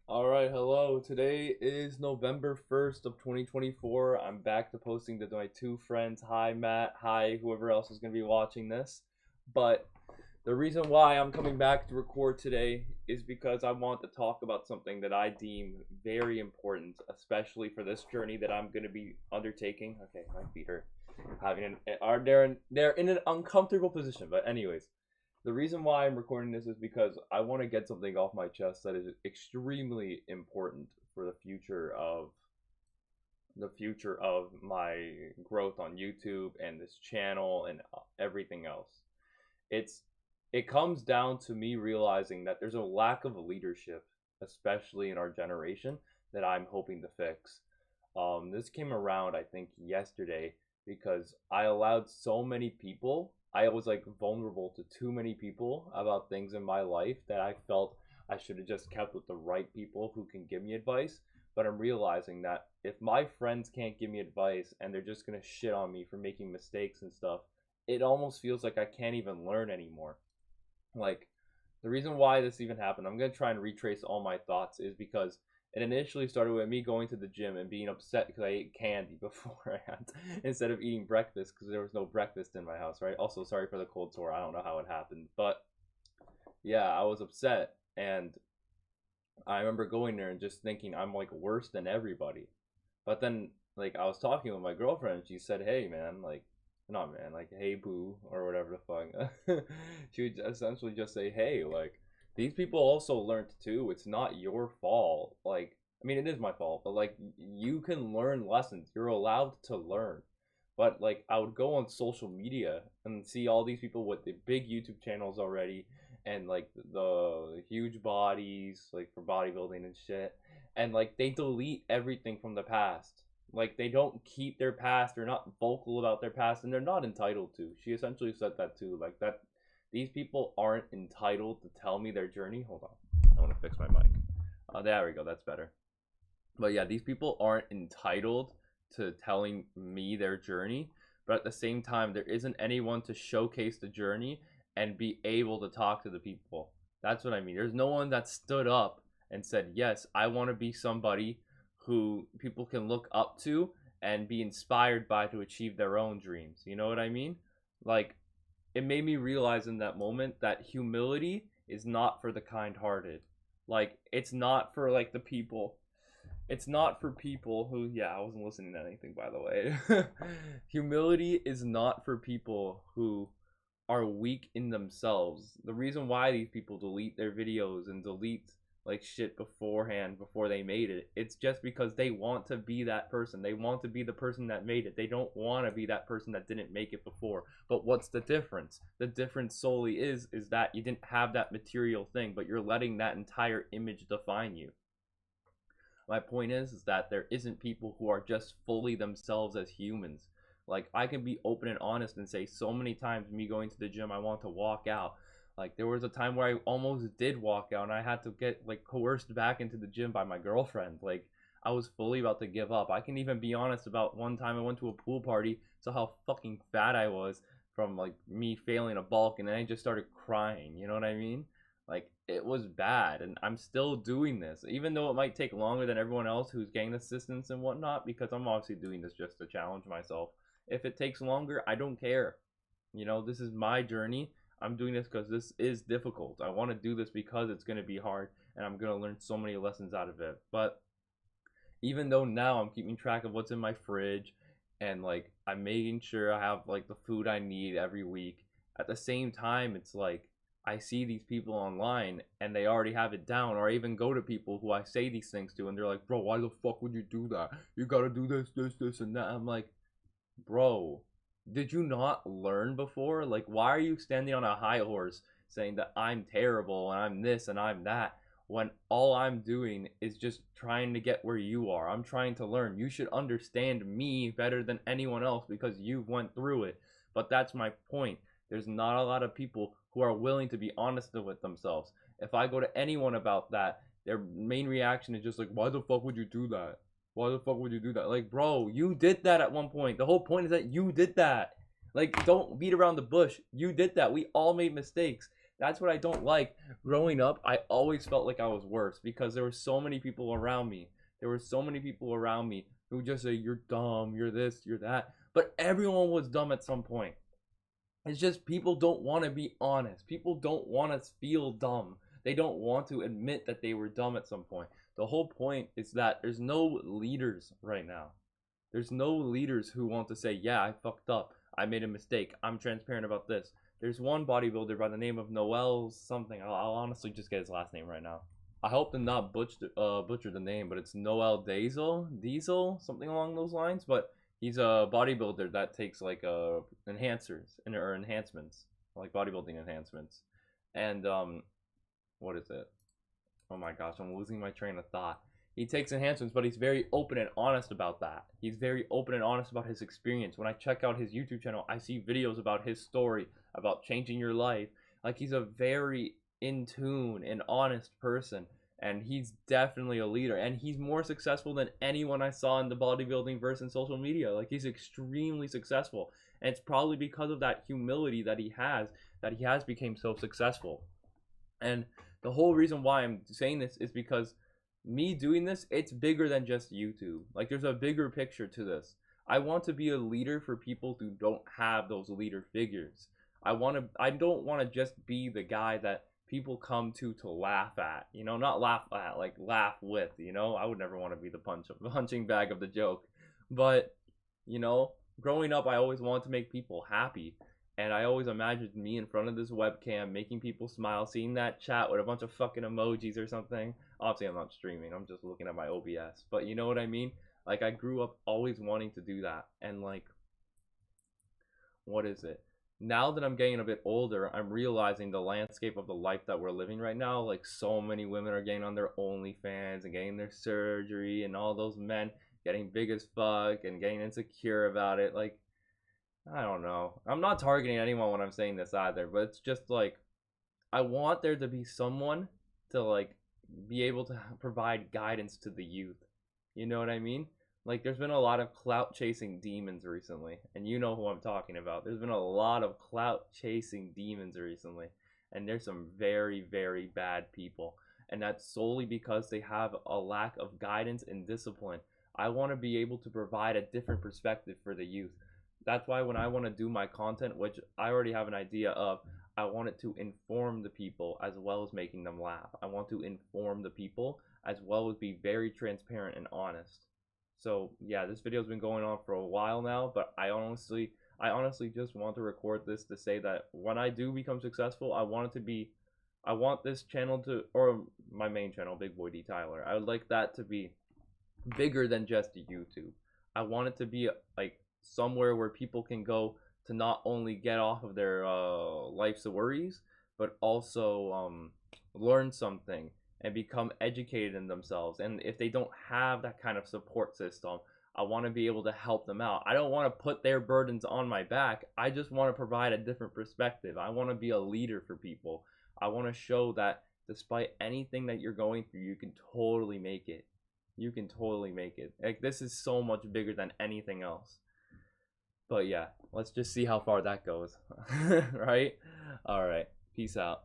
All right, hello. Today is November 1st of 2024. I'm back to posting to my two friends. Hi, Matt. Hi, whoever else is going to be watching this. But the reason why I'm coming back to record today is because I want to talk about something that I deem very important, especially for this journey that I'm going to be undertaking. Okay, my feet are they're in an uncomfortable position, but anyways, the reason why I'm recording this is because I want to get something off my chest that is extremely important for the future of my growth on YouTube and this channel and everything else. It's it comes down to me realizing that there's a lack of leadership, especially in our generation, that I'm hoping to fix. This came around, I think, yesterday because I allowed so many people. I was like vulnerable to too many people about things in my life that I felt I should have just kept with the right people who can give me advice. But I'm realizing that if my friends can't give me advice and they're just gonna shit on me for making mistakes and stuff, it almost feels like I can't even learn anymore. Like, the reason why this even happened, I'm gonna try and retrace all my thoughts, is because it initially started with me going to the gym and being upset because I ate candy beforehand instead of eating breakfast because there was no breakfast in my house, right? Also, sorry for the cold sore. I don't know how it happened, but yeah, I was upset, and I remember going there and just thinking I'm like worse than everybody. But then, like, I was talking with my girlfriend, and she said, "Hey, man, like, not man, like, hey, boo, or whatever the fuck." She would essentially just say, "Hey, like, these people also learned too. It's not your fault. Like, I mean, it is my fault, but like, you can learn lessons. You're allowed to learn." But like, I would go on social media and see all these people with the big YouTube channels already, and like the huge bodies, like for bodybuilding and shit, and like they delete everything from the past. Like, they don't keep their past, they're not vocal about their past, and they're not entitled to. She essentially said that too, like that these people aren't entitled to tell me their journey. Hold on, I want to fix my mic. There we go, that's better. But yeah, these people aren't entitled to telling me their journey, but at the same time there isn't anyone to showcase the journey and be able to talk to the people. That's what I mean. There's no one that stood up and said, "Yes, I want to be somebody who people can look up to and be inspired by to achieve their own dreams." You know what I mean? Like, it made me realize in that moment that humility is not for the kind-hearted. Like, it's not for like the people it's not for people who, yeah, I wasn't listening to anything, by the way. Humility is not for people who are weak in themselves. The reason why these people delete their videos and delete like shit beforehand before they made it, it's just because they want to be that person. They want to be the person that made it. They don't want to be that person that didn't make it before. But what's the difference? The difference solely is that you didn't have that material thing, but you're letting that entire image define you. My point is that there isn't people who are just fully themselves as humans. Like, I can be open and honest and say so many times me going to the gym I want to walk out. Like, there was a time where I almost did walk out and I had to get like coerced back into the gym by my girlfriend. Like, I was fully about to give up. I can even be honest about one time I went to a pool party, saw how fucking fat I was from like me failing a bulk, and then I just started crying. You know what I mean? Like, it was bad, and I'm still doing this, even though it might take longer than everyone else who's getting assistance and whatnot, because I'm obviously doing this just to challenge myself. If it takes longer, I don't care. You know, this is my journey. I'm doing this because this is difficult. I want to do this because it's going to be hard, and I'm going to learn so many lessons out of it. But even though now I'm keeping track of what's in my fridge, and like I'm making sure I have like the food I need every week, at the same time it's like I see these people online and they already have it down, or I even go to people who I say these things to and they're like, "Bro, why the fuck would you do that? You got to do this and that." I'm like, "Bro, did you not learn before? Like, why are you standing on a high horse saying that I'm terrible and I'm this and I'm that, when all I'm doing is just trying to get where you are? I'm trying to learn. You should understand me better than anyone else because you've went through it." But that's my point. There's not a lot of people who are willing to be honest with themselves. If I go to anyone about that, their main reaction is just like, "Why the fuck would you do that? Why the fuck would you do that?" Like, bro, you did that at one point. The whole point is that you did that. Like, don't beat around the bush. You did that. We all made mistakes. That's what I don't like. Growing up, I always felt like I was worse because there were so many people around me. There were so many people around me who just say, you're dumb, you're this, you're that. But everyone was dumb at some point. It's just people don't want to be honest. People don't want to feel dumb. They don't want to admit that they were dumb at some point. The whole point is that there's no leaders right now. There's no leaders who want to say, yeah, I fucked up. I made a mistake. I'm transparent about this. There's one bodybuilder by the name of Noel something. I'll honestly just get his last name right now. I hope to not butcher the name, but it's Noel Diesel, something along those lines. But he's a bodybuilder that takes like enhancers or enhancements, like bodybuilding enhancements. And what is it? Oh my gosh, I'm losing my train of thought. He takes enhancements, but he's very open and honest about that. He's very open and honest about his experience. When I check out his YouTube channel, I see videos about his story, about changing your life. Like, he's a very in tune and honest person, and he's definitely a leader, and he's more successful than anyone I saw in the bodybuilding verse and social media. Like, he's extremely successful, and it's probably because of that humility that he has become so successful. And the whole reason why I'm saying this is because me doing this, it's bigger than just YouTube. Like, there's a bigger picture to this. I want to be a leader for people who don't have those leader figures. I don't want to just be the guy that people come to laugh at, you know, not laugh at, like laugh with, you know. I would never want to be the punching bag of the joke. But, you know, growing up, I always wanted to make people happy. And I always imagined me in front of this webcam, making people smile, seeing that chat with a bunch of fucking emojis or something. Obviously, I'm not streaming. I'm just looking at my OBS. But you know what I mean? Like, I grew up always wanting to do that. And, like, what is it? Now that I'm getting a bit older, I'm realizing the landscape of the life that we're living right now. Like, so many women are getting on their OnlyFans and getting their surgery, and all those men getting big as fuck and getting insecure about it. Like, I don't know. I'm not targeting anyone when I'm saying this either, but it's just like, I want there to be someone to like be able to provide guidance to the youth. You know what I mean? Like, there's been a lot of clout chasing demons recently, and you know who I'm talking about. There's been a lot of clout chasing demons recently, and there's some very, very bad people, and that's solely because they have a lack of guidance and discipline. I want to be able to provide a different perspective for the youth. That's why when I want to do my content, which I already have an idea of, I want it to inform the people as well as making them laugh. I want to inform the people as well as be very transparent and honest. So yeah, this video's been going on for a while now, but I honestly just want to record this to say that when I do become successful, I want this channel to, or my main channel, Big Boy D Tyler, I would like that to be bigger than just YouTube. I want it to be like somewhere where people can go to not only get off of their life's worries, but also learn something and become educated in themselves. And if they don't have that kind of support system, I want to be able to help them out. I don't want to put their burdens on my back. I just want to provide a different perspective. I want to be a leader for people. I want to show that despite anything that you're going through, you can totally make it. You can totally make it. Like, this is so much bigger than anything else. But yeah, let's just see how far that goes. Right? All right. Peace out.